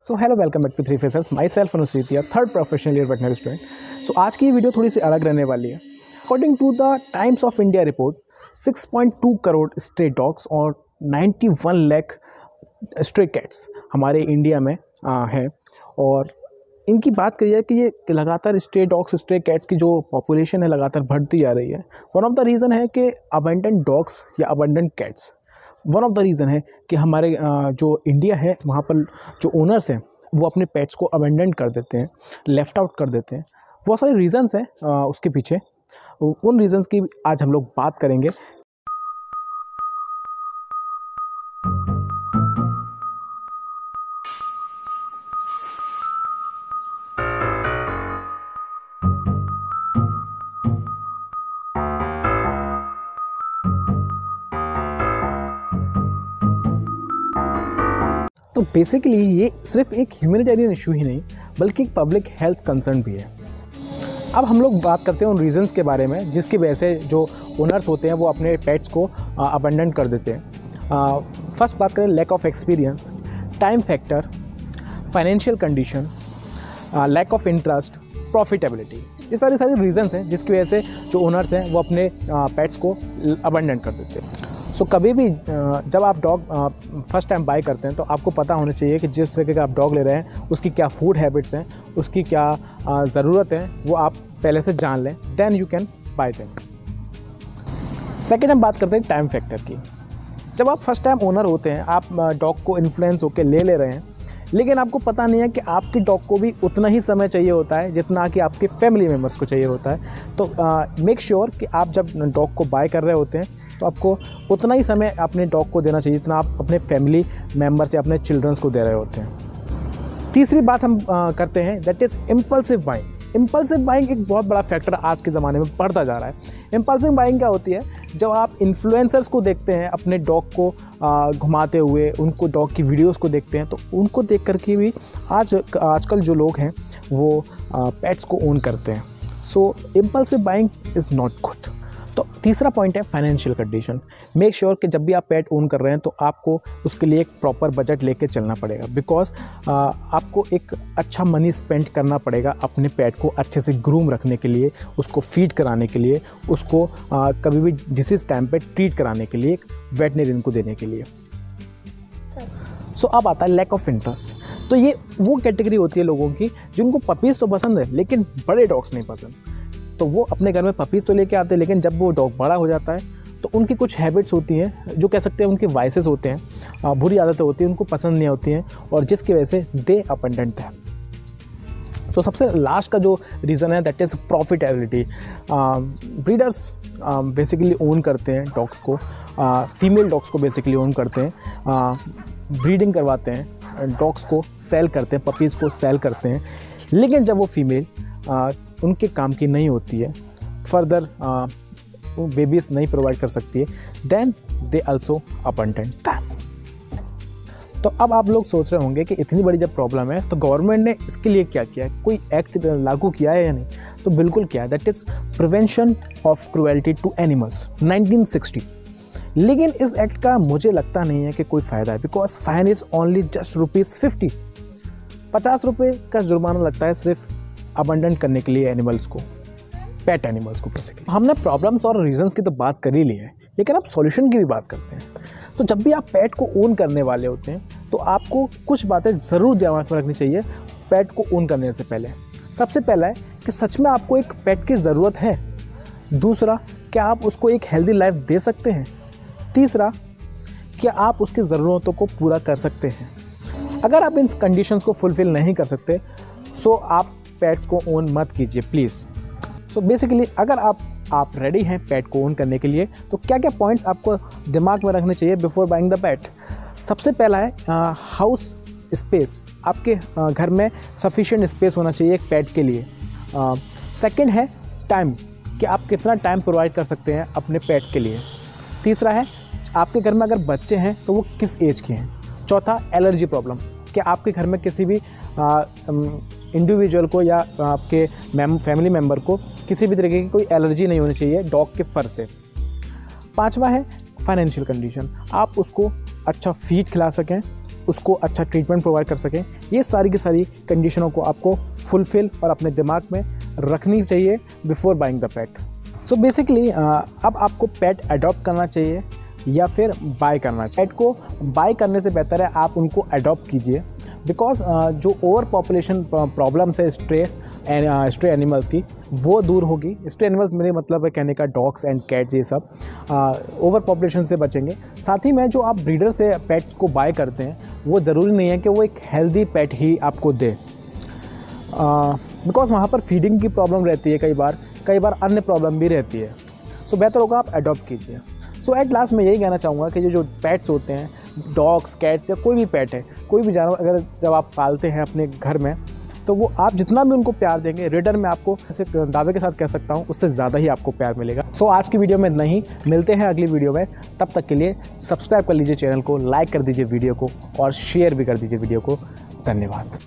So hello welcome back to three faces myself Anushritiya third professional year veterinary student. So आज की video थोड़ी सी अलग रहने वाली है। According to the Times of India report 6.2 crore stray dogs और 91 लाख स्ट्रे कैट्स हमारे इंडिया में हैं। और इनकी बात करिए कि ये लगातार स्ट्रे डॉग्स स्ट्रे कैट्स की जो पॉपुलेशन है लगातार बढ़ती जा रही है। वन ऑफ द रीज़न है कि अबंडेंट डॉग्स या abundant cats one of the reason है कि हमारे जो इंडिया है वहाँ पर जो ओनर्स हैं वो अपने पेट्स को अबेंडन कर देते हैं, लेफ़्ट आउट कर देते हैं। बहुत सारे रीज़न्स हैं उसके पीछे। उन रीज़न्स की आज हम लोग बात करेंगे। तो बेसिकली ये सिर्फ एक ह्यूमैनिटेरियन इशू ही नहीं बल्कि एक पब्लिक हेल्थ कंसर्न भी है। अब हम लोग बात करते हैं उन रीज़न्स के बारे में जिसकी वजह से जो ओनर्स होते हैं वो अपने पेट्स को अबंडन कर देते हैं। फर्स्ट बात करें lack of experience, time factor, financial condition, lack of interest, profitability. ये सारी रीज़न्स हैं जिसकी वजह से जो ओनर्स हैं वो अपने पेट्स को अबंडन कर देते हैं। सो कभी भी जब आप डॉग फर्स्ट टाइम बाय करते हैं तो आपको पता होना चाहिए कि जिस तरीके का आप डॉग ले रहे हैं उसकी क्या फूड हैबिट्स हैं, उसकी क्या ज़रूरत है, वो आप पहले से जान लें। Then you can buy them. Second हम बात करते हैं टाइम फैक्टर की। जब आप फर्स्ट टाइम ओनर होते हैं, आप डॉग को इन्फ्लुएंस होकर ले रहे हैं, लेकिन आपको पता नहीं है कि आपके डॉग को भी उतना ही समय चाहिए होता है जितना कि आपके फैमिली मेम्बर्स को चाहिए होता है। तो मेक श्योर कि आप जब डॉग को बाय कर रहे होते हैं तो आपको उतना ही समय अपने डॉग को देना चाहिए जितना आप अपने फैमिली मेम्बर्स या अपने चिल्ड्रंस को दे रहे होते हैं। तीसरी बात हम करते हैं that is impulsive buying. Impulsive buying एक बहुत बड़ा फैक्टर आज के ज़माने में बढ़ता जा रहा है। इम्पल्सिव बाइंग क्या होती है? जब आप इन्फ्लुएंसर्स को देखते हैं अपने डॉग को घुमाते हुए, उनको डॉग की वीडियोस को देखते हैं, तो उनको देख कर के भी आजकल जो लोग हैं वो पेट्स को ओन करते हैं। So impulsive buying is not good. तो तीसरा पॉइंट है फाइनेंशियल कंडीशन। मेक श्योर कि जब भी आप पेट ओन कर रहे हैं तो आपको उसके लिए एक प्रॉपर बजट लेके चलना पड़ेगा, बिकॉज आपको एक अच्छा मनी स्पेंड करना पड़ेगा अपने पेट को अच्छे से ग्रूम रखने के लिए, उसको फीड कराने के लिए, उसको कभी भी डिसीज टाइम पे ट्रीट कराने के लिए, वेटनरियन को देने के लिए। सो अब आता है लैक ऑफ इंटरेस्ट। तो ये वो कैटेगरी होती है लोगों की जिनको पपीज़ तो पसंद है लेकिन बड़े डॉग्स नहीं पसंद। तो वो अपने घर में पपीज़ तो लेके आते हैं, लेकिन जब वो डॉग बड़ा हो जाता है तो उनकी कुछ हैबिट्स होती हैं जो कह सकते हैं उनके वाइसेस होते हैं, बुरी आदतें होती हैं, उनको पसंद नहीं होती हैं और जिसकी वजह से दे अबंडन है। सो सबसे लास्ट का जो रीज़न है that is profitability. Breeders basically own करते हैं डॉग्स को, फीमेल डॉग्स को बेसिकली ओन करते हैं, ब्रीडिंग करवाते हैं, डॉग्स को सेल करते हैं, पपीज़ को सेल करते हैं, लेकिन जब वो फीमेल उनके काम की नहीं होती है, फर्दर बेबीज नहीं प्रोवाइड कर सकती है, then they also abandon them. तो अब आप लोग सोच रहे होंगे कि इतनी बड़ी जब प्रॉब्लम है तो गवर्नमेंट ने इसके लिए क्या किया है, कोई एक्ट लागू किया है या नहीं? तो बिल्कुल किया है, that is prevention of cruelty to animals 1960। लेकिन इस एक्ट का मुझे लगता नहीं है कि कोई फ़ायदा है, because fine is only just ₹50। 50 रुपये का जुर्माना लगता है सिर्फ अबंडन करने के लिए एनिमल्स को, पेट एनिमल्स को बेसिकली। हमने प्रॉब्लम्स और रीजंस की तो बात कर ही ली है, लेकिन अब सॉल्यूशन की भी बात करते हैं। तो जब भी आप पेट को ओन करने वाले होते हैं तो आपको कुछ बातें ज़रूर दिमाग में रखनी चाहिए पेट को ओन करने से पहले। सबसे पहला है कि सच में आपको एक पेट की ज़रूरत है। दूसरा, क्या आप उसको एक हेल्दी लाइफ दे सकते हैं? तीसरा, क्या आप उसकी ज़रूरतों को पूरा कर सकते हैं? अगर आप इन कंडीशंस को फुलफ़िल नहीं कर सकते सो आप पेट्स को ओन मत कीजिए प्लीज़। सो बेसिकली अगर आप रेडी हैं पेट को ओन करने के लिए तो क्या क्या पॉइंट्स आपको दिमाग में रखने चाहिए बिफोर बाइंग द पेट? सबसे पहला है हाउस स्पेस। आपके घर में सफिशिएंट स्पेस होना चाहिए एक पेट के लिए। सेकंड है टाइम, कि आप कितना टाइम प्रोवाइड कर सकते हैं अपने पेट के लिए। तीसरा है आपके घर में अगर बच्चे हैं तो वो किस एज के हैं। चौथा, एलर्जी प्रॉब्लम, कि आपके घर में किसी भी इंडिविजुअल को या आपके फैमिली मेम्बर को किसी भी तरीके की कोई एलर्जी नहीं होनी चाहिए डॉग के फर से। पांचवा है फाइनेंशियल कंडीशन, आप उसको अच्छा फीड खिला सकें, उसको अच्छा ट्रीटमेंट प्रोवाइड कर सकें। ये सारी की सारी कंडीशनों को आपको फुलफ़िल और अपने दिमाग में रखनी चाहिए before buying the pet. So basically अब आपको पेट अडॉप्ट करना चाहिए या फिर बाय करना चाहिए। पेट को बाय करने से बेहतर है आप उनको अडॉप्ट कीजिए, बिकॉज जो ओवर पॉपुलेशन प्रॉब्लम्स है स्ट्रे एनिमल्स की वो दूर होगी। स्ट्रे एनिमल्स मेरे मतलब है कहने का डॉग्स एंड कैट्स, ये सब ओवर पॉपुलेशन से बचेंगे। साथ ही में जो आप ब्रीडर से पेट्स को बाय करते हैं वो ज़रूरी नहीं है कि वो एक हेल्दी पेट ही आपको दे, बिकॉज वहाँ पर फीडिंग की प्रॉब्लम रहती है, कई बार अन्य प्रॉब्लम भी रहती है। सो बेहतर होगा आप अडॉप्ट कीजिए। सो एट लास्ट मैं यही कहना चाहूँगा कि जो पेट्स होते हैं, डॉग्स, कैट्स या कोई भी पेट है, कोई भी जानवर अगर जब आप पालते हैं अपने घर में, तो वो आप जितना भी उनको प्यार देंगे, रिटर्न में आपको ऐसे दावे के साथ कह सकता हूँ उससे ज़्यादा ही आपको प्यार मिलेगा। सो आज की वीडियो में इतना ही, मिलते हैं अगली वीडियो में। तब तक के लिए सब्सक्राइब कर लीजिए चैनल को, लाइक कर दीजिए वीडियो को और शेयर भी कर दीजिए वीडियो को। धन्यवाद।